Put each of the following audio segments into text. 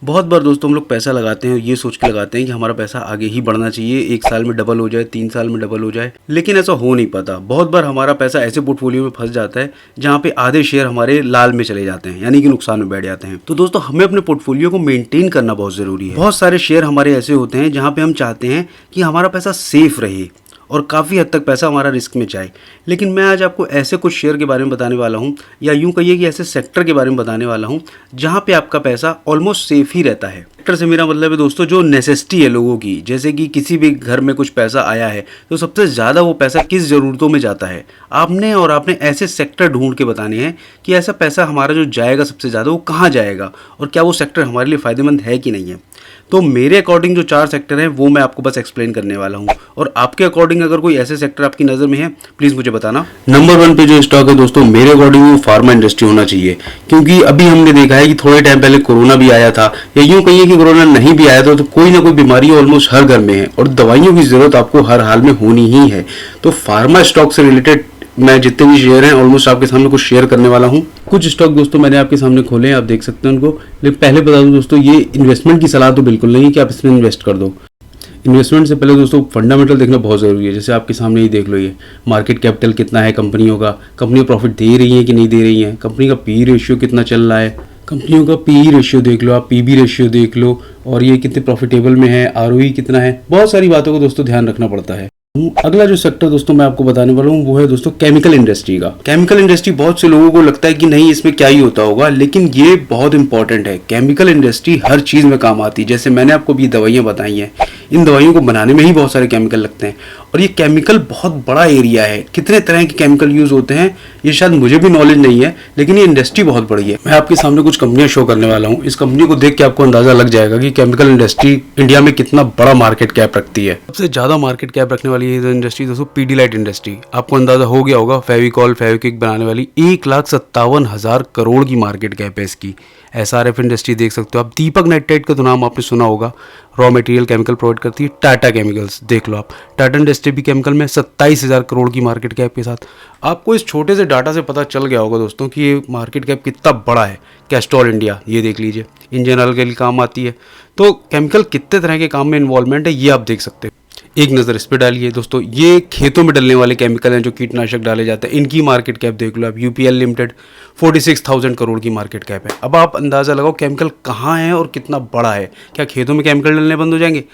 बहुत बार दोस्तों हम लोग पैसा लगाते हैं और ये सोच के लगाते हैं कि हमारा पैसा आगे ही बढ़ना चाहिए, 1 साल में डबल हो जाए, 3 साल में डबल हो जाए, लेकिन ऐसा हो नहीं पाता। बहुत बार हमारा पैसा ऐसे पोर्टफोलियो में फंस जाता है जहाँ पे आधे शेयर हमारे लाल में चले जाते हैं, यानी कि नुकसान में बैठ जाते हैं। तो दोस्तों हमें अपने पोर्टफोलियो को मेंटेन करना बहुत जरूरी है। बहुत सारे शेयर हमारे ऐसे होते हैं जहाँ पे हम चाहते हैं कि हमारा पैसा सेफ रहे और काफ़ी हद तक पैसा हमारा रिस्क में जाए, लेकिन मैं आज आपको ऐसे कुछ शेयर के बारे में बताने वाला हूं, या यूं कहिए कि ऐसे सेक्टर के बारे में बताने वाला हूं जहां पे आपका पैसा ऑलमोस्ट सेफ ही रहता है। सेक्टर से मेरा मतलब है दोस्तों जो नेसेसिटी है लोगों की, जैसे कि किसी भी घर में कुछ पैसा आया है तो सबसे ज़्यादा वो पैसा किस ज़रूरतों में जाता है। आपने ऐसे सेक्टर ढूंढ के बताने हैं कि ऐसा पैसा हमारा जो जाएगा सबसे ज़्यादा वो कहाँ जाएगा और क्या वो सेक्टर हमारे लिए फ़ायदेमंद है कि नहीं है। तो मेरे अकॉर्डिंग जो 4 सेक्टर हैं वो मैं आपको बस एक्सप्लेन करने वाला हूं, और आपके अकॉर्डिंग अगर कोई ऐसे सेक्टर आपकी नज़र में है प्लीज़ मुझे बताना। नंबर 1 पे जो स्टॉक है दोस्तों मेरे अकॉर्डिंग वो फार्मा इंडस्ट्री होना चाहिए, क्योंकि अभी हमने देखा है कि थोड़े टाइम पहले कोरोना भी आया था, या यूं कहिए कि कोरोना नहीं भी आया था तो कोई ना कोई बीमारी ऑलमोस्ट हर घर में है और दवाइयों की ज़रूरत आपको हर हाल में होनी ही है। तो फार्मा स्टॉक से रिलेटेड मैं जितने भी शेयर हैं ऑलमोस्ट आपके सामने कुछ शेयर करने वाला हूं। कुछ स्टॉक दोस्तों मैंने आपके सामने खोले हैं, आप देख सकते हैं उनको, लेकिन पहले बता दूं दोस्तों ये इन्वेस्टमेंट की सलाह तो बिल्कुल नहीं है कि आप इसमें इन्वेस्ट कर दो। इन्वेस्टमेंट से पहले दोस्तों फंडामेंटल देखना बहुत ज़रूरी है। जैसे आपके सामने ही देख लो, ये मार्केट कैपिटल कितना है कंपनियों का, कंपनियाँ प्रॉफिट दे रही हैं कि नहीं दे रही हैं, कंपनी का पी रेशियो कितना चल रहा है, कंपनियों का पी रेशियो देख लो, आप पीबी रेशियो देख लो, और ये कितने प्रॉफिटेबल में है, आरओई कितना है, बहुत सारी बातों को दोस्तों ध्यान रखना पड़ता है। अगला जो सेक्टर दोस्तों मैं आपको बताने वाला हूँ वो है दोस्तों केमिकल इंडस्ट्री का। केमिकल इंडस्ट्री बहुत से लोगों को लगता है कि नहीं इसमें क्या ही होता होगा, लेकिन ये बहुत इंपॉर्टेंट है। केमिकल इंडस्ट्री हर चीज़ में काम आती है। जैसे मैंने आपको भी दवाइयाँ बताई हैं, इन दवाइयों को बनाने में ही बहुत सारे केमिकल लगते हैं, और ये केमिकल बहुत बड़ा एरिया है। कितने तरह के केमिकल यूज़ होते हैं ये शायद मुझे भी नॉलेज नहीं है, लेकिन ये इंडस्ट्री बहुत बड़ी है। मैं आपके सामने कुछ कंपनियां शो करने वाला हूँ। इस कंपनी को देख के आपको अंदाजा लग जाएगा कि केमिकल इंडस्ट्री इंडिया में कितना बड़ा मार्केट कैप रखती है। सबसे ज़्यादा मार्केट कैप रखने वाली ये इंडस्ट्री दोस्तों पीडीलाइट इंडस्ट्री। आपको अंदाजा हो गया होगा, फेविकॉल फेविक्विक बनाने वाली 1,57,000 करोड़ की मार्केट कैप है इसकी। एसआरएफ इंडस्ट्री देख सकते हो आप। दीपक नाइट्राइट का तो नाम आपने सुना होगा, रॉ मटेरियल केमिकल प्रोवाइड करती है। टाटा केमिकल्स देख लो आप, टाटा इंडस्ट्री भी केमिकल में 27,000 करोड़ की मार्केट कैप के साथ। आपको इस छोटे से डाटा से पता चल गया होगा दोस्तों कि ये मार्केट कैप कितना बड़ा है। कैस्ट्रॉल इंडिया ये देख लीजिए, इंजन ऑयल के लिए काम आती है। तो केमिकल कितने तरह के काम में इन्वॉल्वमेंट है ये आप देख सकते हैं। एक नज़र इस पर डालिए दोस्तों। ये खेतों में डलने वाले केमिकल हैं जो कीटनाशक डाले जाते हैं, इनकी मार्केट कैप देख लो आप। यूपीएल लिमिटेड 46,000 करोड़ की मार्केट कैप है। अब आप अंदाज़ा लगाओ केमिकल कहाँ है और कितना बड़ा है। क्या खेतों में केमिकल डलने बंद हो जाएंगे?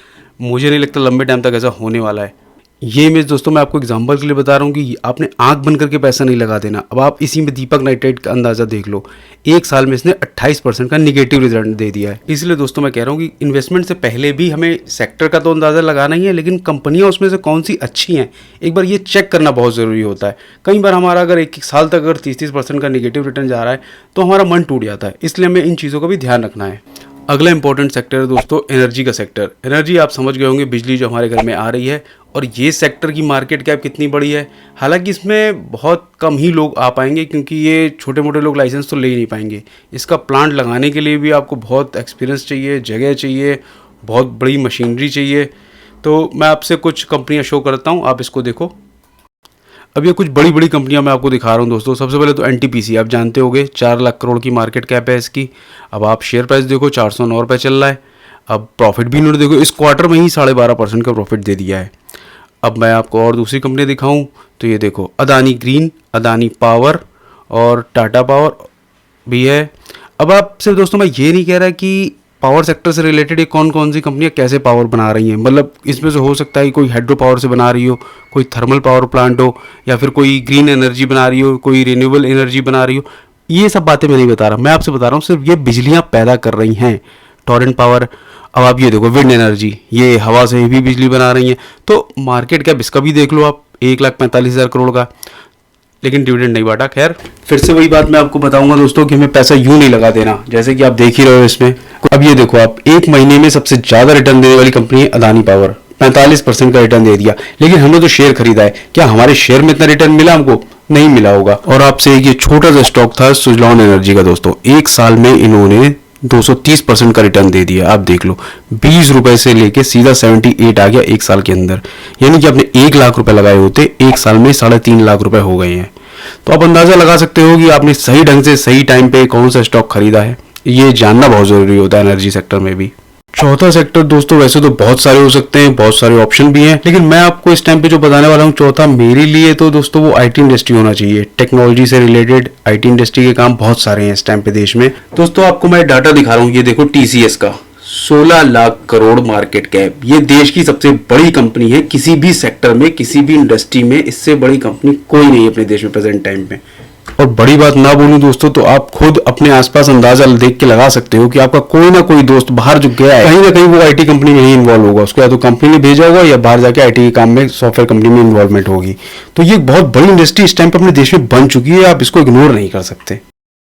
मुझे नहीं लगता लंबे टाइम तक ऐसा होने वाला है। ये इमेज दोस्तों मैं आपको एग्जांपल के लिए बता रहा हूँ कि आपने आंख बंद करके पैसा नहीं लगा देना। अब आप इसी में दीपक नाइट्राइट का अंदाज़ा देख लो, 1 साल में इसने 28% का निगेटिव रिजल्ट दे दिया है। इसलिए दोस्तों मैं कह रहा हूँ कि इन्वेस्टमेंट से पहले भी हमें सेक्टर का तो अंदाज़ा लगाना ही है, लेकिन कंपनियाँ उसमें से कौन सी अच्छी हैं एक बार ये चेक करना बहुत ज़रूरी होता है। कई बार हमारा अगर 1 साल तक अगर 30% का निगेटिव रिटर्न जा रहा है तो हमारा मन टूट जाता है। इसलिए हमें इन चीज़ों का भी ध्यान रखना है। अगला इंपॉर्टेंट सेक्टर है दोस्तों एनर्जी का सेक्टर। एनर्जी आप समझ गए होंगे, बिजली जो हमारे घर में आ रही है, और ये सेक्टर की मार्केट कैप कितनी बड़ी है। हालांकि इसमें बहुत कम ही लोग आ पाएंगे क्योंकि ये छोटे मोटे लोग लाइसेंस तो ले ही नहीं पाएंगे। इसका प्लांट लगाने के लिए भी आपको बहुत एक्सपीरियंस चाहिए, जगह चाहिए, बहुत बड़ी मशीनरी चाहिए। तो मैं आपसे कुछ कंपनियाँ शो करता हूँ, आप इसको देखो। अब ये कुछ बड़ी बड़ी कंपनियां मैं आपको दिखा रहा हूँ दोस्तों। सबसे पहले तो एनटीपीसी आप जानते होंगे, 4 लाख करोड़ की मार्केट कैप है इसकी। अब आप शेयर प्राइस देखो 409 रुपये चल रहा है। अब प्रॉफिट भी इन्होंने देखो इस क्वार्टर में ही 12.5% का प्रॉफिट दे दिया है। अब मैं आपको और दूसरी कंपनी दिखाऊं तो ये देखो अदानी ग्रीन, अदानी पावर और टाटा पावर भी है। अब आपसे दोस्तों मैं ये नहीं कह रहा कि पावर सेक्टर से रिलेटेड ये कौन कौन सी कंपनियां कैसे पावर बना रही हैं, मतलब इसमें से हो सकता है कोई हाइड्रो पावर से बना रही हो, कोई थर्मल पावर प्लांट हो, या फिर कोई ग्रीन एनर्जी बना रही हो, कोई रिन्यूएबल एनर्जी बना रही हो। ये सब बातें मैं नहीं बता रहा, मैं आपसे बता रहा हूँ सिर्फ ये बिजलियाँ पैदा कर रही हैं। टॉरेंट पावर, अब आप ये देखो विंड एनर्जी, ये हवा से भी बिजली बना रही हैं। तो मार्केट कैप इसका भी देख लो आप, 1,45,000 करोड़ का, लेकिन डिविडेंड नहीं बांटा। खैर फिर से वही बात मैं आपको बताऊंगा दोस्तों कि हमें पैसा यूं नहीं लगा देना, जैसे कि आप देख ही रहे हो इसमें। अब ये देखो आप, 1 महीने में सबसे ज्यादा रिटर्न देने वाली कंपनी है अदानी पावर, 45% का रिटर्न दे दिया। लेकिन हमने तो शेयर खरीदा है, क्या हमारे शेयर में इतना रिटर्न मिला? हमको नहीं मिला होगा। और आपसे ये छोटा सा स्टॉक था सुजलॉन एनर्जी का दोस्तों, 1 साल में इन्होंने 230% का रिटर्न दे दिया। आप देख लो 20 रुपए से लेके सीधा 78 आ गया 1 साल के अंदर। यानी कि आपने 1 लाख रुपए लगाए होते, 1 साल में 3.5 लाख रुपए हो गए हैं। तो आप अंदाजा लगा सकते हो कि आपने सही ढंग से सही टाइम पे कौन सा स्टॉक खरीदा है। ये जानना बहुत जरूरी होता है एनर्जी सेक्टर में भी। चौथा सेक्टर दोस्तों वैसे तो बहुत सारे हो सकते हैं, बहुत सारे ऑप्शन भी हैं, लेकिन मैं आपको इस टाइम पे जो बताने वाला हूँ चौथा, मेरे लिए तो दोस्तों वो आईटी इंडस्ट्री होना चाहिए। टेक्नोलॉजी से रिलेटेड आईटी इंडस्ट्री के काम बहुत सारे हैं इस टाइम पे देश में। दोस्तों आपको मैं डाटा दिखा रहा हूँ, ये देखो टीसीएस का 16 लाख करोड़ मार्केट कैप। ये देश की सबसे बड़ी कंपनी है, किसी भी सेक्टर में, किसी भी इंडस्ट्री में इससे बड़ी कंपनी कोई नहीं है अपने देश में प्रेजेंट टाइम पे। और बड़ी बात ना बोलूं दोस्तों तो आप खुद अपने आसपास अंदाजा देख के लगा सकते हो कि आपका कोई ना कोई दोस्त बाहर जो गया है कहीं ना कहीं वो आईटी कंपनी में ही इन्वॉल्व होगा। उसको या तो कंपनी ने भेजा होगा या बाहर जाके आईटी के काम में, सॉफ्टवेयर कंपनी में इन्वॉल्वमेंट होगी। तो ये बहुत बड़ी इंडस्ट्री इस टाइम पर अपने देश में बन चुकी है, आप इसको इग्नोर नहीं कर सकते।